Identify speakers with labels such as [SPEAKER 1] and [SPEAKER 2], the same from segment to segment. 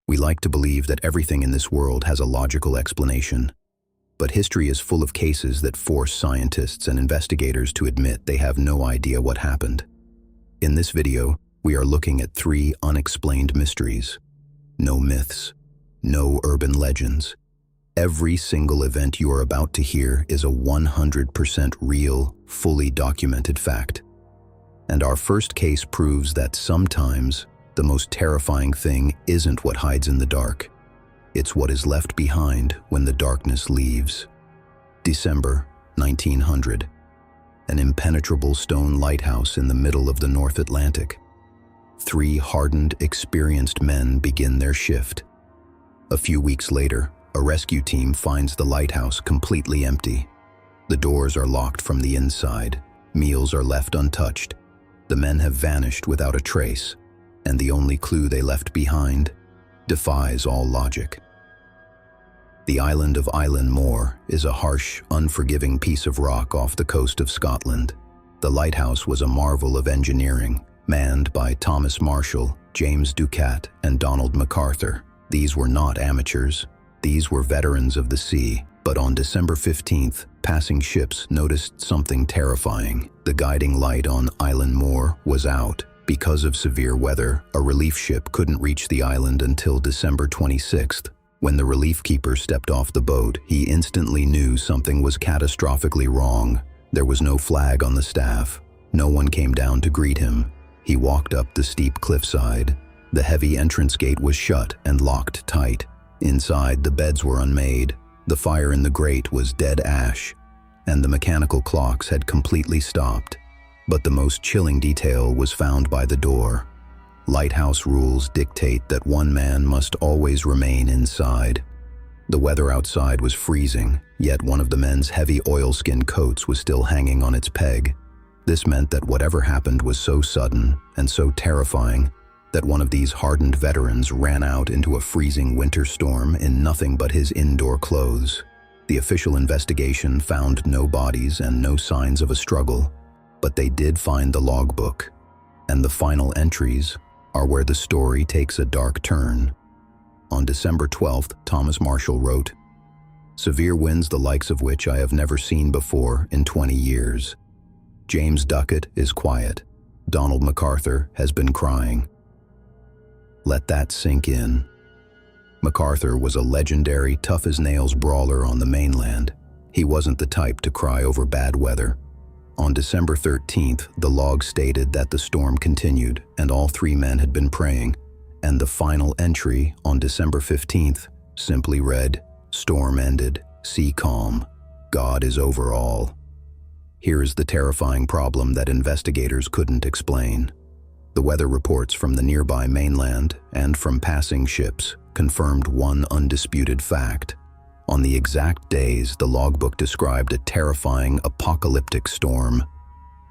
[SPEAKER 1] We like to believe that everything in this world has a logical explanation, but history is full of cases that force scientists and investigators to admit they have no idea what happened. In this video, we are looking at 3 unexplained mysteries. No myths, no urban legends. Every single event you are about to hear is a 100% real, fully documented fact. And our first case proves that sometimes the most terrifying thing isn't what hides in the dark. It's what is left behind when the darkness leaves. December 1900. An impenetrable stone lighthouse in the middle of the North Atlantic. 3 hardened, experienced men begin their shift. A few weeks later, a rescue team finds the lighthouse completely empty. The doors are locked from the inside. Meals are left untouched. The men have vanished without a trace, and the only clue they left behind defies all logic. The island of Island Moor is a harsh, unforgiving piece of rock off the coast of Scotland. The lighthouse was a marvel of engineering, manned by Thomas Marshall, James Ducat, and Donald MacArthur. These were not amateurs. These were veterans of the sea. But on December 15th, passing ships noticed something terrifying. The guiding light on Island Moor was out. Because of severe weather, a relief ship couldn't reach the island until December 26th. When the relief keeper stepped off the boat, he instantly knew something was catastrophically wrong. There was no flag on the staff. No one came down to greet him. He walked up the steep cliffside. The heavy entrance gate was shut and locked tight. Inside, the beds were unmade. The fire in the grate was dead ash, and the mechanical clocks had completely stopped. But the most chilling detail was found by the door. Lighthouse rules dictate that one man must always remain inside. The weather outside was freezing, yet one of the men's heavy oilskin coats was still hanging on its peg. This meant that whatever happened was so sudden and so terrifying that one of these hardened veterans ran out into a freezing winter storm in nothing but his indoor clothes. The official investigation found no bodies and no signs of a struggle, but they did find the logbook, and the final entries are where the story takes a dark turn. On December 12th, Thomas Marshall wrote, "Severe winds the likes of which I have never seen before in 20 years. James Ducat is quiet. Donald MacArthur has been crying." Let that sink in. MacArthur was a legendary, tough-as-nails brawler on the mainland. He wasn't the type to cry over bad weather. On December 13th, the log stated that the storm continued and all 3 men had been praying, and the final entry on December 15th simply read, "Storm ended, sea calm, God is over all." Here is the terrifying problem that investigators couldn't explain. The weather reports from the nearby mainland and from passing ships confirmed one undisputed fact. On the exact days the logbook described a terrifying apocalyptic storm.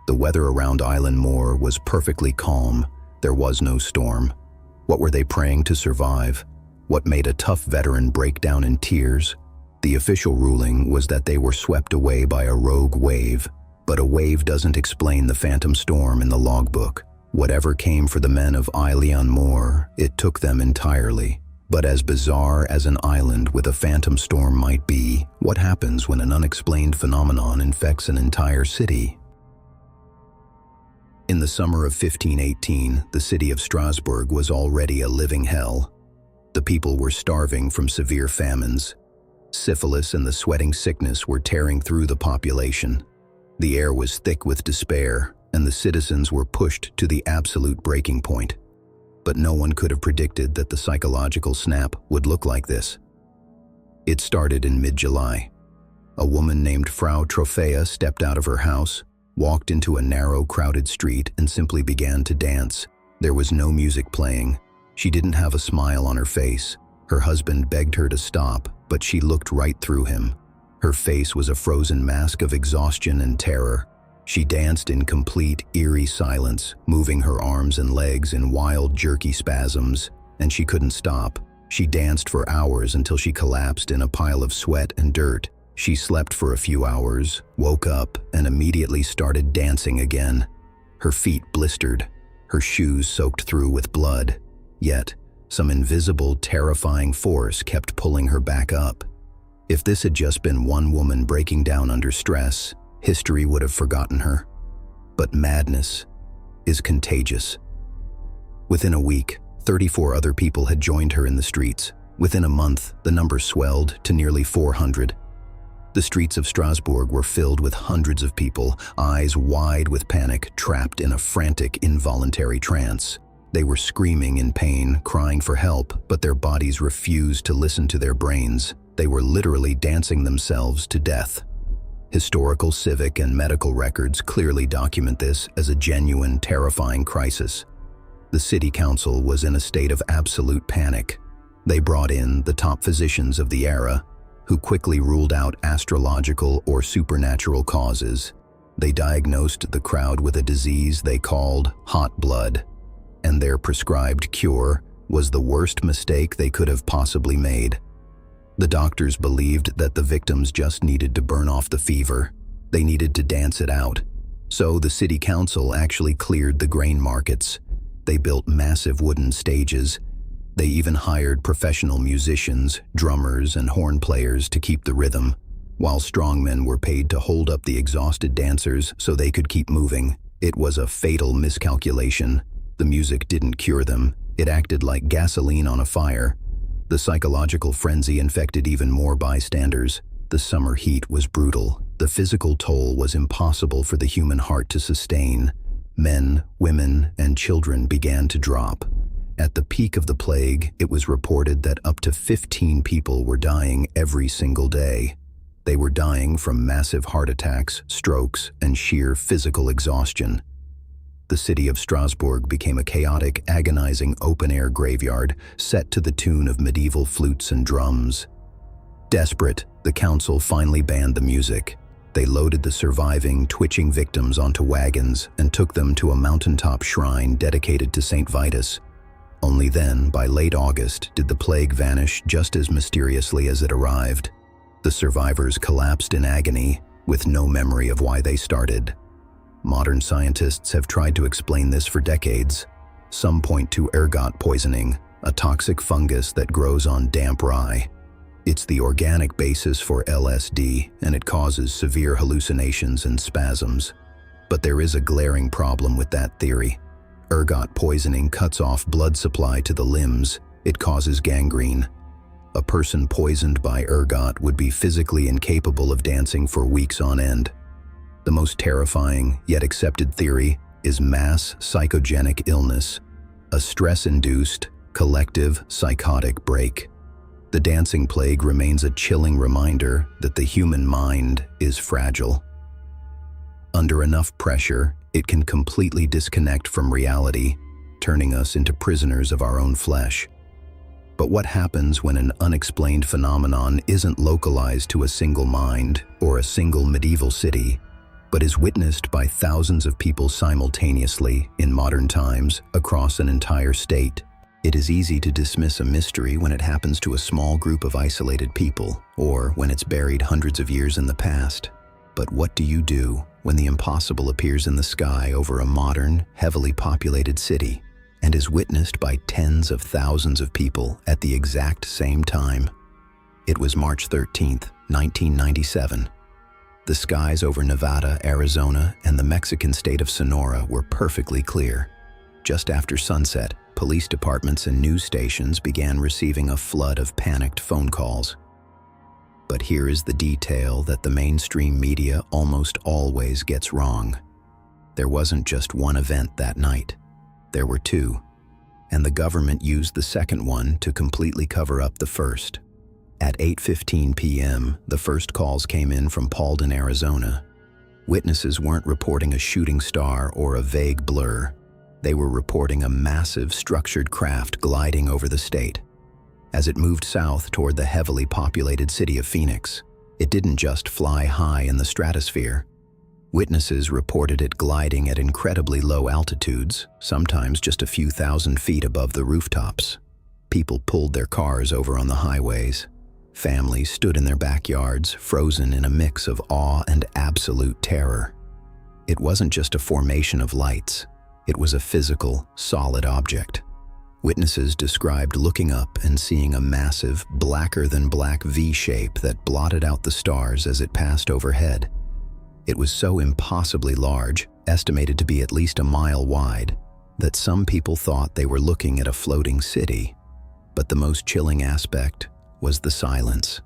[SPEAKER 1] The weather around Island Moor was perfectly calm. There was no storm. What were they praying to survive? What made a tough veteran break down in tears? The official ruling was that they were swept away by a rogue wave, but a wave doesn't explain the phantom storm in the logbook. Whatever came for the men of Island Moor, it took them entirely. But as bizarre as an island with a phantom storm might be, what happens when an unexplained phenomenon infects an entire city? In the summer of 1518, the city of Strasbourg was already a living hell. The people were starving from severe famines. Syphilis and the sweating sickness were tearing through the population. The air was thick with despair, and the citizens were pushed to the absolute breaking point. But no one could have predicted that the psychological snap would look like this. It started in mid-July. A woman named Frau Trophea stepped out of her house, walked into a narrow, crowded street, and simply began to dance. There was no music playing. She didn't have a smile on her face. Her husband begged her to stop, but she looked right through him. Her face was a frozen mask of exhaustion and terror. She danced in complete, eerie silence, moving her arms and legs in wild, jerky spasms, and she couldn't stop. She danced for hours until she collapsed in a pile of sweat and dirt. She slept for a few hours, woke up, and immediately started dancing again. Her feet blistered, her shoes soaked through with blood. Yet, Some invisible, terrifying force kept pulling her back up. If this had just been one woman breaking down under stress, history would have forgotten her. But madness is contagious. Within a week, 34 other people had joined her in the streets. Within a month, the number swelled to nearly 400. The streets of Strasbourg were filled with hundreds of people, eyes wide with panic, trapped in a frantic, involuntary trance. They were screaming in pain, crying for help, but their bodies refused to listen to their brains. They were literally dancing themselves to death. Historical, civic, and medical records clearly document this as a genuine, terrifying crisis. The city council was in a state of absolute panic. They brought in the top physicians of the era, who quickly ruled out astrological or supernatural causes. They diagnosed the crowd with a disease they called hot blood, and their prescribed cure was the worst mistake they could have possibly made. The doctors believed that the victims just needed to burn off the fever. They needed to dance it out. So the city council actually cleared the grain markets. They built massive wooden stages. They even hired professional musicians, drummers, and horn players to keep the rhythm, while strongmen were paid to hold up the exhausted dancers so they could keep moving. It was a fatal miscalculation. The music didn't cure them. It acted like gasoline on a fire. The psychological frenzy infected even more bystanders. The summer heat was brutal. The physical toll was impossible for the human heart to sustain. Men, women, and children began to drop. At the peak of the plague, it was reported that up to 15 people were dying every single day. They were dying from massive heart attacks, strokes, and sheer physical exhaustion. The city of Strasbourg became a chaotic, agonizing open-air graveyard set to the tune of medieval flutes and drums. Desperate, the council finally banned the music. They loaded the surviving, twitching victims onto wagons and took them to a mountaintop shrine dedicated to Saint Vitus. Only then, by late August, did the plague vanish just as mysteriously as it arrived. The survivors collapsed in agony, with no memory of why they started. Modern scientists have tried to explain this for decades. Some point to ergot poisoning, a toxic fungus that grows on damp rye. It's the organic basis for LSD, and it causes severe hallucinations and spasms. But there is a glaring problem with that theory. Ergot poisoning cuts off blood supply to the limbs. It causes gangrene. A person poisoned by ergot would be physically incapable of dancing for weeks on end. The most terrifying, yet accepted theory is mass psychogenic illness, a stress-induced, collective psychotic break. The dancing plague remains a chilling reminder that the human mind is fragile. Under enough pressure, it can completely disconnect from reality, turning us into prisoners of our own flesh. But what happens when an unexplained phenomenon isn't localized to a single mind or a single medieval city, but is witnessed by thousands of people simultaneously in modern times across an entire state? It is easy to dismiss a mystery when it happens to a small group of isolated people, or when it's buried hundreds of years in the past. But what do you do when the impossible appears in the sky over a modern, heavily populated city, and is witnessed by tens of thousands of people at the exact same time? It was March 13th, 1997. The skies over Nevada, Arizona, and the Mexican state of Sonora were perfectly clear. Just after sunset, police departments and news stations began receiving a flood of panicked phone calls. But here is the detail that the mainstream media almost always gets wrong. There wasn't just one event that night. There were two, and the government used the second one to completely cover up the first. At 8:15 p.m., the first calls came in from Paulden, Arizona. Witnesses weren't reporting a shooting star or a vague blur. They were reporting a massive, structured craft gliding over the state. As it moved south toward the heavily populated city of Phoenix, it didn't just fly high in the stratosphere. Witnesses reported it gliding at incredibly low altitudes, sometimes just a few thousand feet above the rooftops. People pulled their cars over on the highways. Families stood in their backyards, frozen in a mix of awe and absolute terror. It wasn't just a formation of lights. It was a physical, solid object. Witnesses described looking up and seeing a massive, blacker-than-black V shape that blotted out the stars as it passed overhead. It was so impossibly large, estimated to be at least a mile wide, that some people thought they were looking at a floating city. But the most chilling aspect was the silence.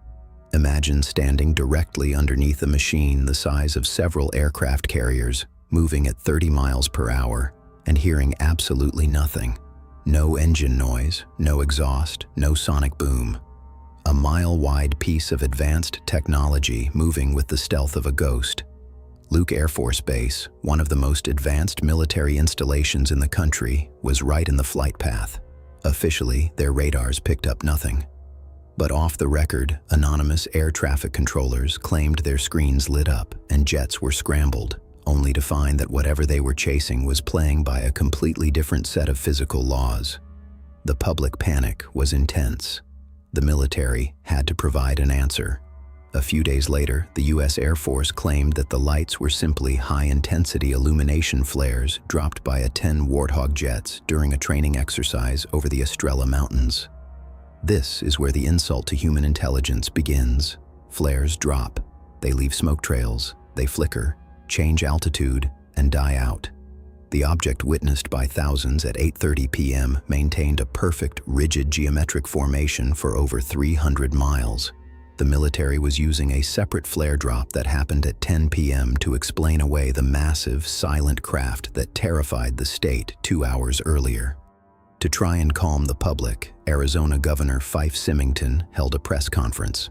[SPEAKER 1] Imagine standing directly underneath a machine the size of several aircraft carriers, moving at 30 miles per hour, and hearing absolutely nothing. No engine noise, no exhaust, no sonic boom. A mile-wide piece of advanced technology moving with the stealth of a ghost. Luke Air Force Base, one of the most advanced military installations in the country, was right in the flight path. Officially, their radars picked up nothing. But off the record, anonymous air traffic controllers claimed their screens lit up and jets were scrambled, only to find that whatever they were chasing was playing by a completely different set of physical laws. The public panic was intense. The military had to provide an answer. A few days later, the U.S. Air Force claimed that the lights were simply high-intensity illumination flares dropped by 10 Warthog jets during a training exercise over the Estrella Mountains. This is where the insult to human intelligence begins. Flares drop. They leave smoke trails. They flicker, change altitude, and die out. The object witnessed by thousands at 8:30 p.m. maintained a perfect, rigid geometric formation for over 300 miles. The military was using a separate flare drop that happened at 10 p.m. to explain away the massive, silent craft that terrified the state 2 hours earlier. To try and calm the public, Arizona Governor Fife Symington held a press conference.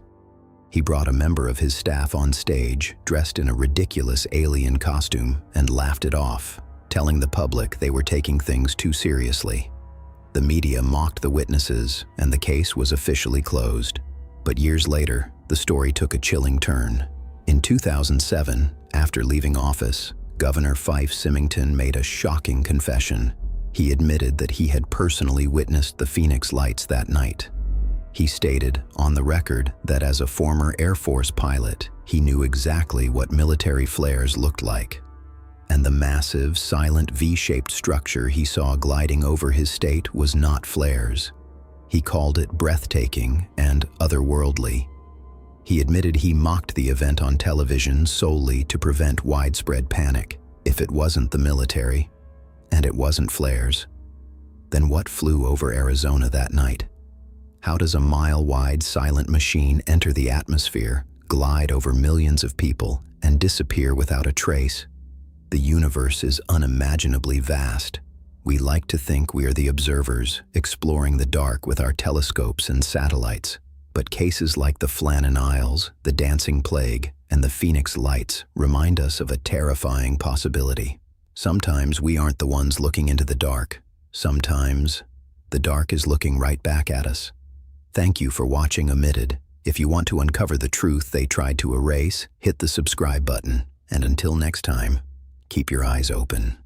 [SPEAKER 1] He brought a member of his staff on stage, dressed in a ridiculous alien costume, and laughed it off, telling the public they were taking things too seriously. The media mocked the witnesses, and the case was officially closed. But years later, the story took a chilling turn. In 2007, after leaving office, Governor Fife Symington made a shocking confession. He admitted that he had personally witnessed the Phoenix Lights that night. He stated on the record that as a former Air Force pilot, he knew exactly what military flares looked like. And the massive, silent V-shaped structure he saw gliding over his state was not flares. He called it breathtaking and otherworldly. He admitted he mocked the event on television solely to prevent widespread panic. If it wasn't the military, and it wasn't flares, then what flew over Arizona that night? How does a mile-wide silent machine enter the atmosphere, glide over millions of people, and disappear without a trace? The universe is unimaginably vast. We like to think we are the observers, exploring the dark with our telescopes and satellites. But cases like the Flannan Isles, the Dancing Plague, and the Phoenix Lights remind us of a terrifying possibility. Sometimes we aren't the ones looking into the dark. Sometimes the dark is looking right back at us. Thank you for watching OMITTED. If you want to uncover the truth they tried to erase, hit the subscribe button. And until next time, keep your eyes open.